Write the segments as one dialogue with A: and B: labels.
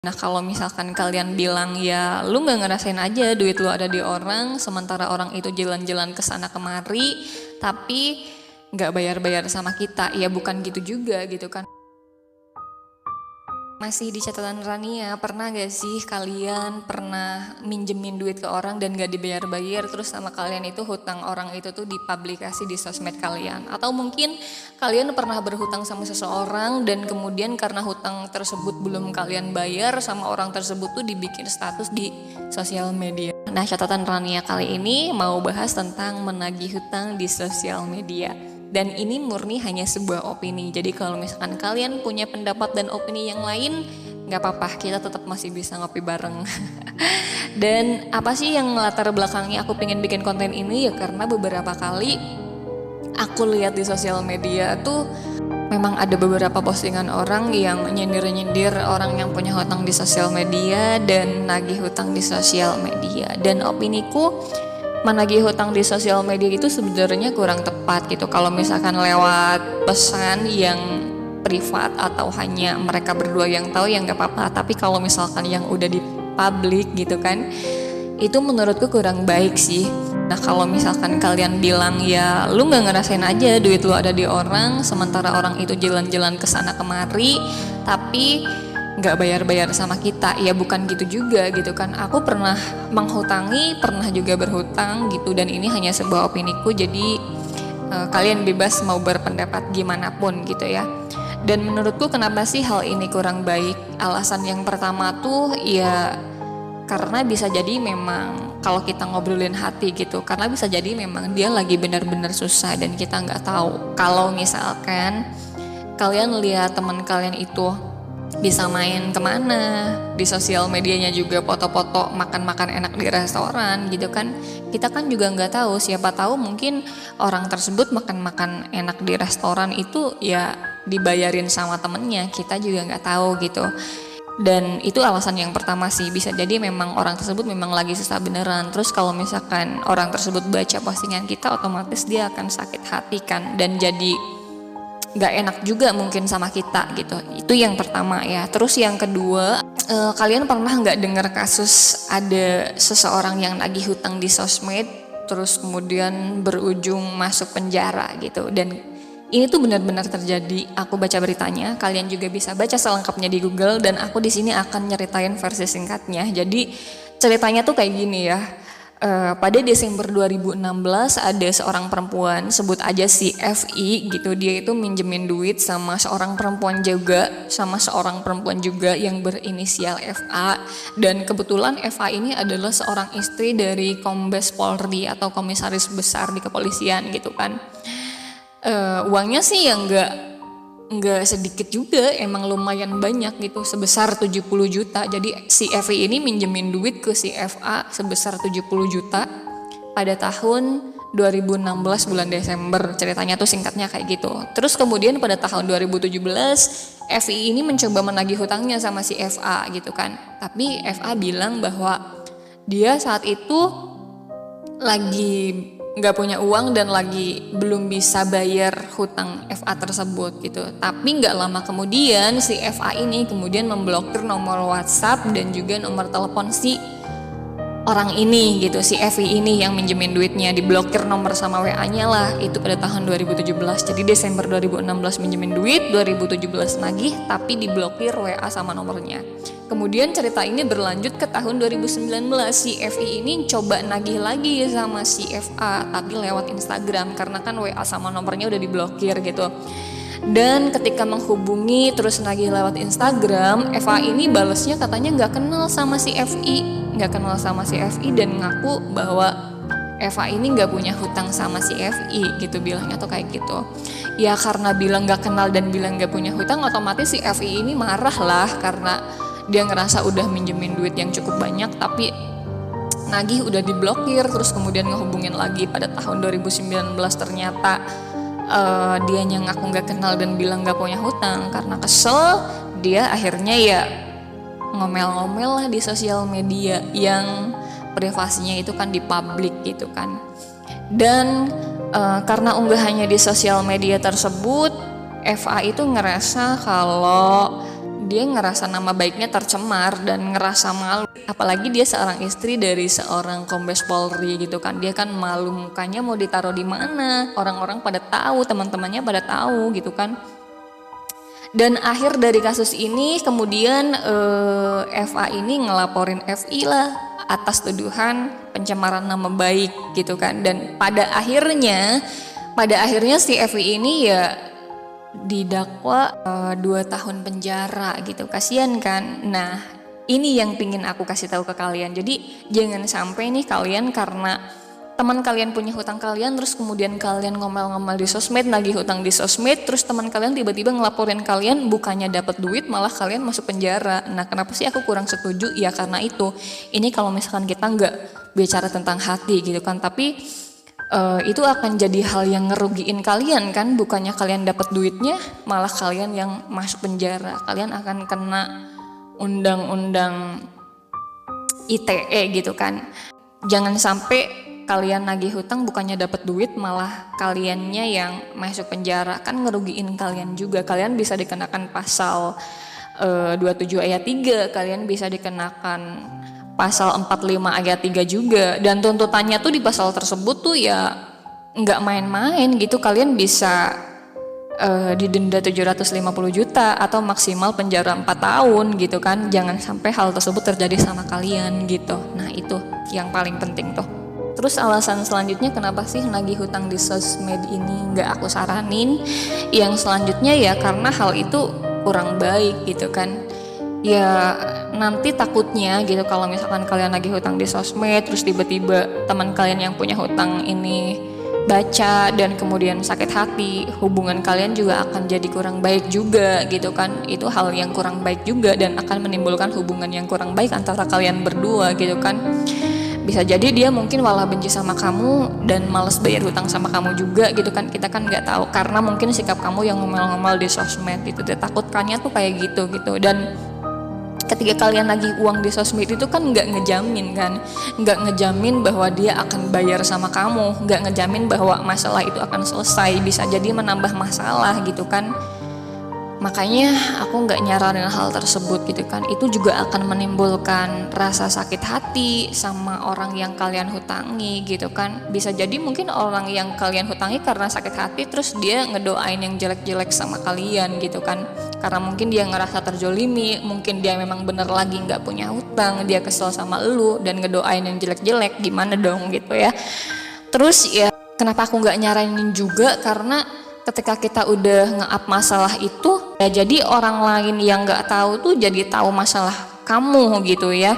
A: Nah kalau misalkan kalian bilang ya lu nggak ngerasain aja duit lu ada di orang, sementara orang itu jalan-jalan ke sana kemari, tapi nggak bayar-bayar sama kita, ya bukan gitu juga gitu kan. Masih di catatan Rania, pernah gak sih kalian pernah minjemin duit ke orang dan gak dibayar-bayar, terus sama kalian itu hutang orang itu tuh dipublikasi di sosmed kalian? Atau mungkin kalian pernah berhutang sama seseorang dan kemudian karena hutang tersebut belum kalian bayar sama orang tersebut tuh dibikin status di sosial media. Nah catatan Rania kali ini mau bahas tentang menagih hutang di sosial media. Dan ini murni hanya sebuah opini. Jadi kalau misalkan kalian punya pendapat dan opini yang lain, gak apa-apa, kita tetap masih bisa ngopi bareng. Dan apa sih yang latar belakangnya aku pengen bikin konten ini ya karena beberapa kali aku lihat di sosial media tuh memang ada beberapa postingan orang yang nyindir-nyindir orang yang punya hutang di sosial media dan nagih hutang di sosial media. Dan opiniku, menagih hutang di sosial media itu sebenarnya kurang tepat gitu. Kalau misalkan lewat pesan yang privat atau hanya mereka berdua yang tahu ya nggak apa-apa. Tapi kalau misalkan yang udah di publik gitu kan, itu menurutku kurang baik sih. Nah kalau misalkan kalian bilang ya lu nggak ngerasain aja duit lu ada di orang, sementara orang itu jalan-jalan ke sana kemari, tapi nggak bayar-bayar sama kita, ya bukan gitu juga gitu kan. Aku pernah menghutangi, pernah juga berhutang gitu, dan ini hanya sebuah opiniku. Jadi kalian bebas mau berpendapat gimana pun gitu ya. Dan menurutku kenapa sih hal ini kurang baik? Alasan yang pertama tuh ya karena bisa jadi memang kalau kita ngobrolin hati gitu, karena bisa jadi memang dia lagi benar-benar susah dan kita nggak tahu. Kalau misalkan kalian lihat teman kalian itu bisa main kemana, di sosial medianya juga foto-foto makan-makan enak di restoran gitu kan, kita kan juga nggak tahu, siapa tahu mungkin orang tersebut makan-makan enak di restoran itu ya dibayarin sama temennya, kita juga nggak tahu gitu. Dan itu alasan yang pertama sih, bisa jadi memang orang tersebut memang lagi susah beneran. Terus kalau misalkan orang tersebut baca postingan kita, otomatis dia akan sakit hati kan, dan jadi gak enak juga mungkin sama kita gitu. Itu yang pertama ya. Terus yang kedua, kalian pernah gak dengar kasus ada seseorang yang nagih hutang di sosmed terus kemudian berujung masuk penjara gitu? Dan ini tuh benar-benar terjadi. Aku baca beritanya, kalian juga bisa baca selengkapnya di Google, dan aku di sini akan nyeritain versi singkatnya. Jadi ceritanya tuh kayak gini ya. Pada Desember 2016 ada seorang perempuan, sebut aja si FI gitu, dia itu minjemin duit sama seorang perempuan juga yang berinisial FA, dan kebetulan FA ini adalah seorang istri dari Kombes Polri atau komisaris besar di kepolisian gitu kan. Uangnya sih yang nggak sedikit juga, emang lumayan banyak gitu, sebesar 70 juta. Jadi si FI ini minjemin duit ke si FA sebesar 70 juta pada tahun 2016 bulan Desember. Ceritanya tuh singkatnya kayak gitu. Terus kemudian pada tahun 2017 FI ini mencoba menagih hutangnya sama si FA gitu kan. Tapi FA bilang bahwa dia saat itu lagi nggak punya uang dan lagi belum bisa bayar hutang FA tersebut gitu. Tapi nggak lama kemudian si FA ini kemudian memblokir nomor WhatsApp dan juga nomor telepon si orang ini gitu, si FI ini yang minjemin duitnya, diblokir nomor sama WA-nya lah. Itu pada tahun 2017. Jadi Desember 2016 minjemin duit, 2017 nagih tapi diblokir WA sama nomornya. Kemudian cerita ini berlanjut ke tahun 2019, si FI ini coba nagih lagi sama si FA tapi lewat Instagram karena kan WA sama nomornya udah diblokir gitu. Dan ketika menghubungi terus nagih lewat Instagram, FA ini balesnya katanya nggak kenal sama si FI dan ngaku bahwa FA ini nggak punya hutang sama si FI gitu, bilangnya tuh kayak gitu. Ya karena bilang nggak kenal dan bilang nggak punya hutang, otomatis si FI ini marah lah karena dia ngerasa udah minjemin duit yang cukup banyak tapi nagih udah diblokir. Terus kemudian ngehubungin lagi pada tahun 2019, ternyata dianya ngaku gak kenal dan bilang gak punya hutang. Karena kesel, dia akhirnya ya ngomel-ngomel lah di sosial media yang privasinya itu kan di publik gitu kan. Dan karena unggahannya di sosial media tersebut, FA itu ngerasa kalau dia ngerasa nama baiknya tercemar dan ngerasa malu. Apalagi dia seorang istri dari seorang Kombes Polri gitu kan. Dia kan malu, mukanya mau ditaruh di mana? Orang-orang pada tahu, teman-temannya pada tahu gitu kan. Dan akhir dari kasus ini kemudian FA ini ngelaporin FI lah atas tuduhan pencemaran nama baik gitu kan. Dan pada akhirnya si FI ini ya didakwa 2 tahun penjara gitu. Kasian kan. Nah, ini yang pingin aku kasih tahu ke kalian. Jadi jangan sampai nih kalian karena teman kalian punya hutang kalian, terus kemudian kalian ngomel-ngomel di sosmed, nagih hutang di sosmed, terus teman kalian tiba-tiba ngelaporin kalian, bukannya dapat duit malah kalian masuk penjara. Nah, kenapa sih aku kurang setuju? Ya karena itu. Ini kalau misalkan kita nggak bicara tentang hati gitu kan, tapi itu akan jadi hal yang ngerugiin kalian kan, bukannya kalian dapat duitnya malah kalian yang masuk penjara. Kalian akan kena undang-undang ITE gitu kan. Jangan sampai kalian nagih hutang bukannya dapat duit malah kaliannya yang masuk penjara, kan ngerugiin kalian juga. Kalian bisa dikenakan pasal 27 ayat 3, kalian bisa dikenakan pasal 45 ayat 3 juga, dan tuntutannya tuh di pasal tersebut tuh ya nggak main-main gitu. Kalian bisa didenda 750 juta atau maksimal penjara 4 tahun gitu kan. Jangan sampai hal tersebut terjadi sama kalian gitu. Nah, itu yang paling penting tuh. Terus alasan selanjutnya kenapa sih nagih hutang di sosmed ini nggak aku saranin? Yang selanjutnya ya karena hal itu kurang baik gitu kan. Ya nanti takutnya gitu kalau misalkan kalian nagih hutang di sosmed, terus tiba-tiba teman kalian yang punya hutang ini baca dan kemudian sakit hati, hubungan kalian juga akan jadi kurang baik juga gitu kan. Itu hal yang kurang baik juga dan akan menimbulkan hubungan yang kurang baik antara kalian berdua gitu kan. Bisa jadi dia mungkin malah benci sama kamu dan males bayar hutang sama kamu juga gitu kan. Kita kan nggak tahu karena mungkin sikap kamu yang ngomel-ngomel di sosmed itu. Takutkannya tuh kayak gitu. Dan ketika kalian lagi uang di sosmed itu kan nggak ngejamin bahwa dia akan bayar sama kamu, nggak ngejamin bahwa masalah itu akan selesai, bisa jadi menambah masalah gitu kan. Makanya aku nggak nyaranin hal tersebut gitu kan. Itu juga akan menimbulkan rasa sakit hati sama orang yang kalian hutangi gitu kan. Bisa jadi mungkin orang yang kalian hutangi karena sakit hati terus dia ngedoain yang jelek-jelek sama kalian gitu kan. Karena mungkin dia ngerasa terjolimi, mungkin dia memang bener lagi nggak punya hutang, dia kesel sama lu dan ngedoain yang jelek-jelek. Gimana dong gitu ya. Terus ya kenapa aku nggak nyaranin juga, karena ketika kita udah nge-up masalah itu ya jadi orang lain yang nggak tahu tuh jadi tahu masalah kamu gitu ya.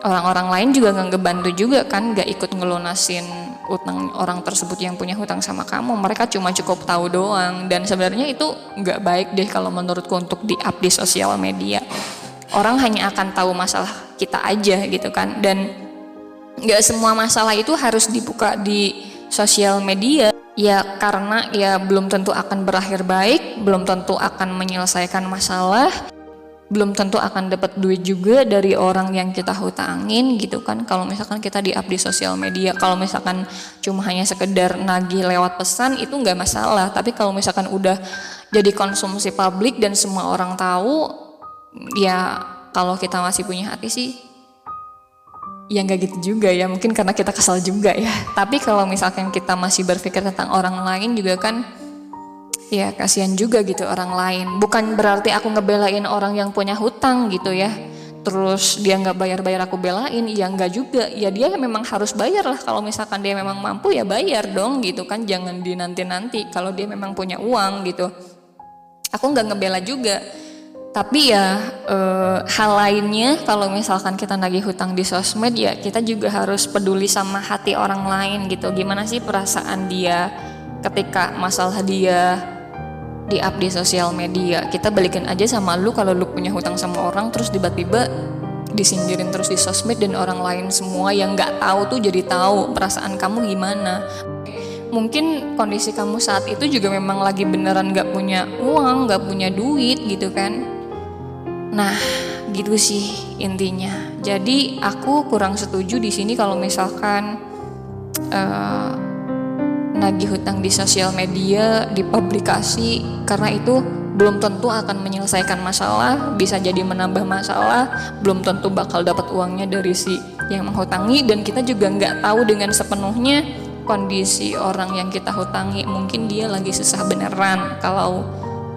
A: Orang-orang lain juga nggak ngebantu juga kan, nggak ikut ngelunasin utang orang tersebut yang punya hutang sama kamu. Mereka cuma cukup tahu doang, dan sebenarnya itu nggak baik deh kalau menurutku untuk di-up di sosial media. Orang hanya akan tahu masalah kita aja gitu kan, dan nggak semua masalah itu harus dibuka di sosial media. Ya karena ya belum tentu akan berakhir baik, belum tentu akan menyelesaikan masalah, belum tentu akan dapat duit juga dari orang yang kita hutangin gitu kan. Kalau misalkan kita di-up di sosial media, kalau misalkan cuma hanya sekedar nagih lewat pesan itu nggak masalah. Tapi kalau misalkan udah jadi konsumsi publik dan semua orang tahu, ya kalau kita masih punya hati sih ya nggak gitu juga ya, mungkin karena kita kesal juga ya. Tapi kalau misalkan kita masih berpikir tentang orang lain juga kan, ya kasihan juga gitu orang lain. Bukan berarti aku ngebelain orang yang punya hutang gitu ya, terus dia nggak bayar aku belain, ya nggak juga. Ya dia memang harus bayar lah, kalau misalkan dia memang mampu ya bayar dong gitu kan. Jangan dinanti-nanti kalau dia memang punya uang gitu. Aku nggak ngebela juga. Tapi ya hal lainnya, kalau misalkan kita nagih hutang di sosmed ya kita juga harus peduli sama hati orang lain gitu. Gimana sih perasaan dia ketika masalah dia di-up di sosial media. Kita balikin aja sama lu kalau lu punya hutang sama orang terus tiba-tiba disingkirin terus di sosmed, dan orang lain semua yang nggak tahu tuh jadi tahu perasaan kamu gimana. Mungkin kondisi kamu saat itu juga memang lagi beneran nggak punya uang, nggak punya duit gitu kan. Nah, gitu sih intinya. Jadi aku kurang setuju di sini kalau misalkan nagih hutang di sosial media, dipublikasi, karena itu belum tentu akan menyelesaikan masalah, bisa jadi menambah masalah, belum tentu bakal dapat uangnya dari si yang menghutangi, dan kita juga nggak tahu dengan sepenuhnya kondisi orang yang kita hutangi. Mungkin dia lagi susah beneran, kalau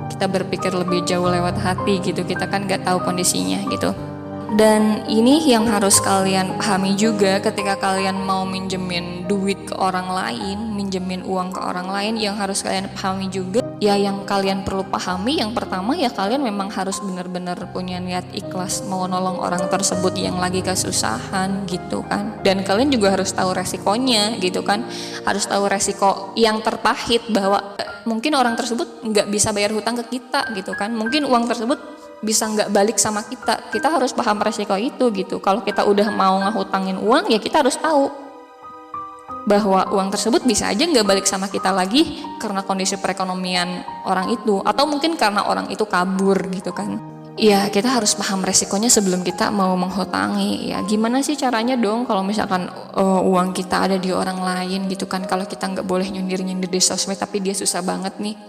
A: kita berpikir lebih jauh lewat hati gitu, kita kan nggak tahu kondisinya gitu. Dan ini yang harus kalian pahami juga ketika kalian mau minjemin duit ke orang lain, minjemin uang ke orang lain, yang harus kalian pahami juga, ya yang kalian perlu pahami yang pertama ya kalian memang harus benar-benar punya niat ikhlas mau nolong orang tersebut yang lagi kesusahan gitu kan. Dan kalian juga harus tahu resikonya gitu kan, harus tahu resiko yang terpahit bahwa mungkin orang tersebut nggak bisa bayar hutang ke kita gitu kan, mungkin uang tersebut bisa nggak balik sama kita. Kita harus paham resiko itu gitu. Kalau kita udah mau ngehutangin uang ya kita harus tahu bahwa uang tersebut bisa aja nggak balik sama kita lagi karena kondisi perekonomian orang itu, atau mungkin karena orang itu kabur gitu kan. Ya kita harus paham resikonya sebelum kita mau menghutangi. Ya gimana sih caranya dong kalau misalkan uang kita ada di orang lain gitu kan, kalau kita nggak boleh nyindir-nyindir di sosmed tapi dia susah banget nih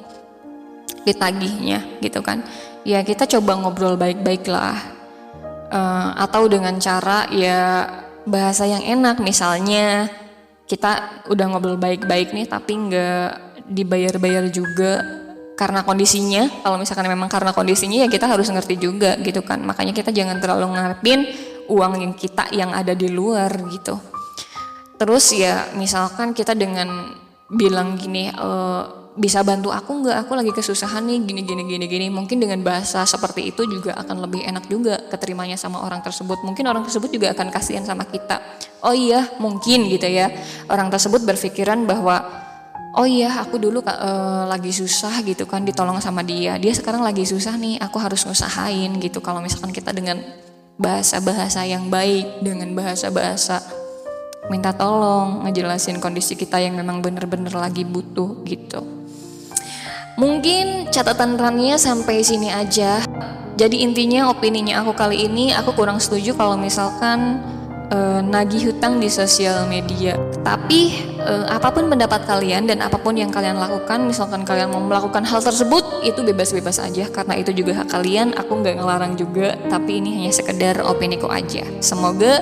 A: ditagihnya gitu kan. Ya kita coba ngobrol baik-baik lah, atau dengan cara ya bahasa yang enak, misalnya kita udah ngobrol baik-baik nih tapi nggak dibayar-bayar juga karena kondisinya. Kalau misalkan memang karena kondisinya ya kita harus ngerti juga gitu kan, makanya kita jangan terlalu ngarepin uang yang kita yang ada di luar gitu. Terus ya misalkan kita dengan bilang gini, bisa bantu aku nggak, aku lagi kesusahan nih gini. Mungkin dengan bahasa seperti itu juga akan lebih enak juga keterimanya sama orang tersebut. Mungkin orang tersebut juga akan kasihan sama kita. Oh iya mungkin gitu ya, orang tersebut berpikiran bahwa oh iya aku dulu lagi susah gitu kan ditolong sama dia sekarang lagi susah nih, aku harus ngusahain gitu. Kalau misalkan kita dengan bahasa-bahasa yang baik, dengan bahasa-bahasa minta tolong, ngejelasin kondisi kita yang memang bener-bener lagi butuh gitu. Mungkin catatan Rania sampai sini aja. Jadi intinya opininya aku kali ini, aku kurang setuju kalau misalkan nagih hutang di sosial media. Tapi apapun pendapat kalian dan apapun yang kalian lakukan, misalkan kalian mau melakukan hal tersebut, itu bebas-bebas aja karena itu juga hak kalian. Aku nggak ngelarang juga, tapi ini hanya sekedar opiniku aja. Semoga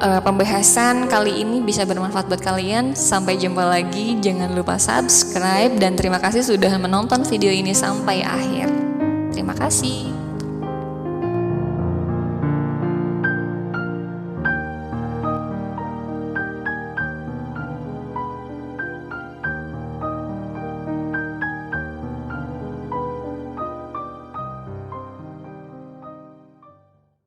A: pembahasan kali ini bisa bermanfaat buat kalian. Sampai jumpa lagi, jangan lupa subscribe dan terima kasih sudah menonton video ini sampai akhir. Terima kasih.